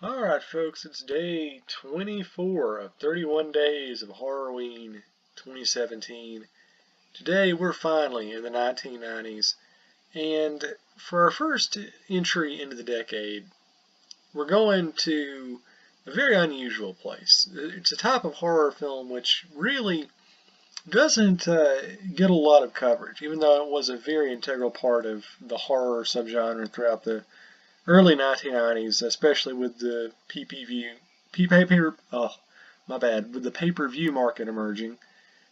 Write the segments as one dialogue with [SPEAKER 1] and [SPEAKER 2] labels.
[SPEAKER 1] Alright folks, it's day 24 of 31 Days of Horror-Ween 2017. Today we're finally in the 1990s, and for our first entry into the decade, we're going to a very unusual place. It's a type of horror film which really doesn't get a lot of coverage, even though it was a very integral part of the horror subgenre throughout the early 1990s, especially with the with the pay-per-view market emerging,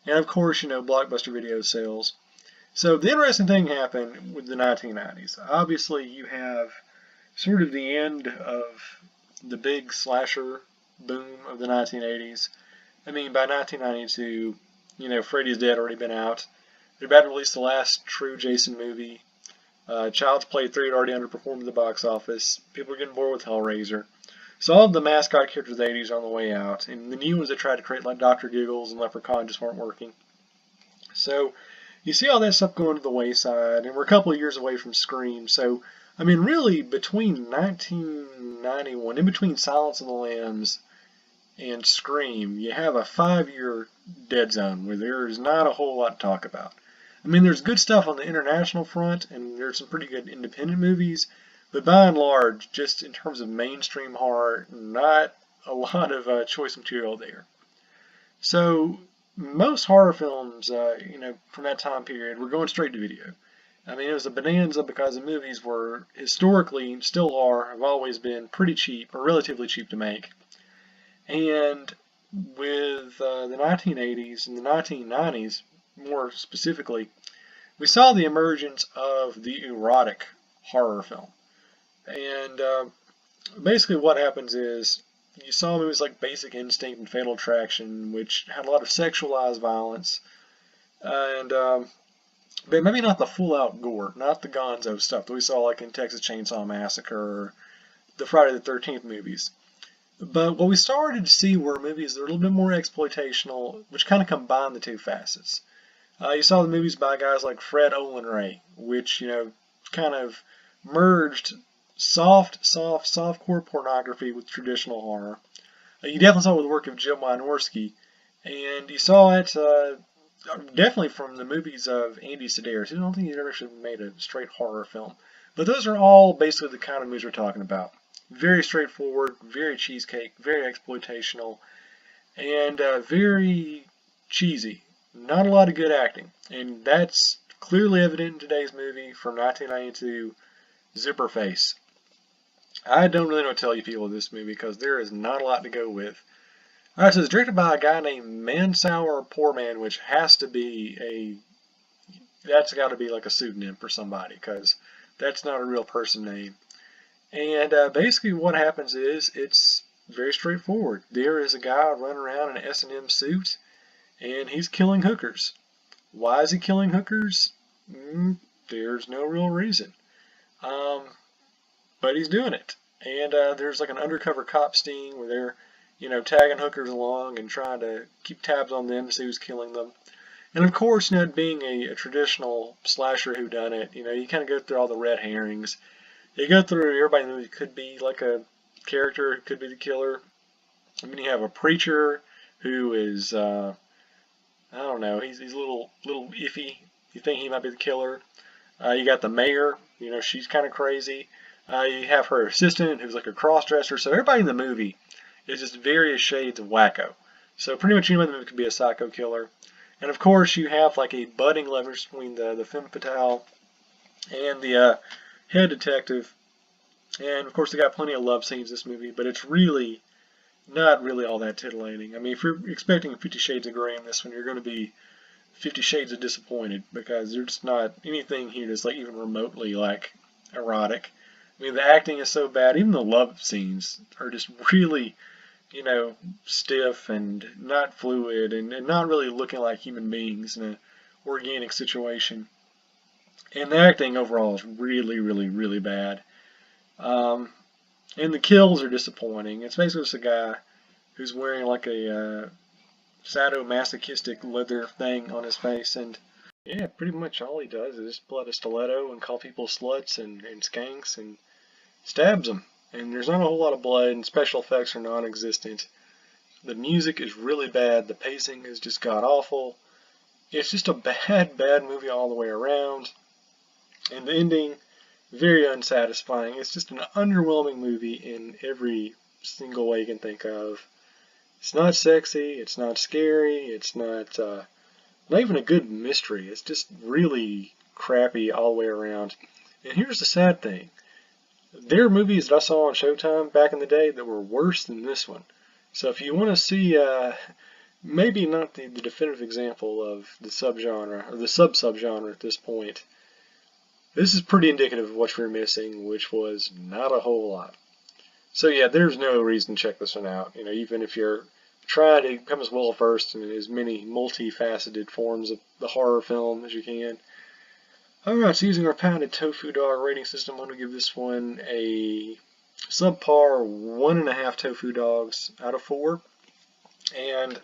[SPEAKER 1] and of course, blockbuster video sales. So the interesting thing happened with the 1990s. Obviously, you have sort of the end of the big slasher boom of the 1980s. I mean, by 1992, Freddy's Dead had already been out. They're about to release the last true Jason movie. Child's Play 3 had already underperformed at the box office. People are getting bored with Hellraiser. So all of the mascot characters of the 80s are on the way out. And the new ones that tried to create like Dr. Giggles and Leprechaun just weren't working. So you see all that stuff going to the wayside. And we're a couple of years away from Scream. So, I mean, really, between 1991, in between Silence of the Lambs and Scream, you have a 5-year dead zone where there's not a whole lot to talk about. I mean, there's good stuff on the international front, and there's some pretty good independent movies, but by and large, just in terms of mainstream horror, not a lot of choice material there. So most horror films, from that time period, were going straight to video. I mean, it was a bonanza because the movies were historically, still are, have always been pretty cheap, or relatively cheap to make. And with the 1980s and the 1990s, more specifically, we saw the emergence of the erotic horror film. And basically what happens is you saw movies like Basic Instinct and Fatal Attraction, which had a lot of sexualized violence, and but maybe not the full-out gore, not the gonzo stuff that we saw like in Texas Chainsaw Massacre or the Friday the 13th movies. But what we started to see were movies that were a little bit more exploitational, which kind of combined the two facets. You saw the movies by guys like Fred Olen Ray, which, kind of merged softcore pornography with traditional horror. You definitely saw it with the work of Jim Wynorski, and you saw it definitely from the movies of Andy Sedaris. I don't think he's ever actually made a straight horror film. But those are all basically the kind of movies we're talking about. Very straightforward, very cheesecake, very exploitational, and very cheesy. Not a lot of good acting, and that's clearly evident in today's movie from 1992, Zipperface. I don't really know what to tell you people of this movie because there is not a lot to go with. Alright, so it's directed by a guy named Mansour Poorman, which has to be that's got to be like a pseudonym for somebody because that's not a real person name. And basically what happens is it's very straightforward. There is a guy running around in an S&M suit, and he's killing hookers. Why is he killing hookers? There's no real reason. But he's doing it. And there's like an undercover cop sting where they're, tagging hookers along and trying to keep tabs on them to see who's killing them. And of course, it being a traditional slasher whodunit, you kind of go through all the red herrings. You go through everybody in the movie could be like a character who could be the killer. I mean, you have a preacher who is I don't know, he's a little iffy. You think he might be the killer. You got the mayor, she's kind of crazy. You have her assistant who's like a cross-dresser. So everybody in the movie is just various shades of wacko. So pretty much anyone in the movie could be a psycho killer. And of course you have like a budding love between the femme fatale and the head detective. And of course they got plenty of love scenes in this movie, but it's really not really all that titillating. I mean, if you're expecting 50 Shades of Grey in this one, you're going to be 50 Shades of disappointed because there's not anything here that's like even remotely like erotic. I mean, the acting is so bad. Even the love scenes are just really, stiff and not fluid and not really looking like human beings in an organic situation. And the acting overall is really, really, really bad. And the kills are disappointing. It's basically just a guy who's wearing like a sadomasochistic leather thing on his face, and yeah, pretty much all he does is pull out a stiletto and call people sluts and skanks and stabs them. and there's not a whole lot of blood, and special effects are non-existent. The music is really bad. The pacing is just god-awful. It's just a bad movie all the way around. And the ending, very unsatisfying. It's just an underwhelming movie in every single way you can think of. It's not sexy. It's not scary. It's not even a good mystery. It's just really crappy all the way around. And here's the sad thing. There are movies that I saw on Showtime back in the day that were worse than this one. So if you want to see maybe not the definitive example of the subgenre, or the sub-subgenre at this point, this is pretty indicative of what you're missing, which was not a whole lot. So yeah, there's no reason to check this one out. You know, even if you're trying to become as well versed in as many multifaceted forms of the horror film as you can. Alright, so using our patented tofu dog rating system, I'm going to give this one a subpar 1.5 tofu dogs out of 4. And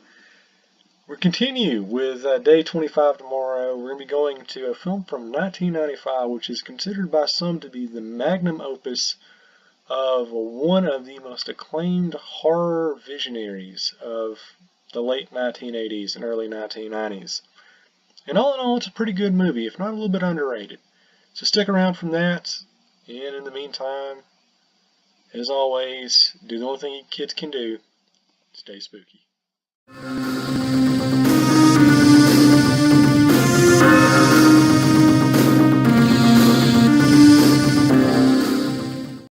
[SPEAKER 1] we continue with day 25 tomorrow. We're going to be going to a film from 1995, which is considered by some to be the magnum opus of one of the most acclaimed horror visionaries of the late 1980s and early 1990s. And all in all, it's a pretty good movie, if not a little bit underrated. So stick around from that, and in the meantime, as always, do the only thing you kids can do, stay spooky.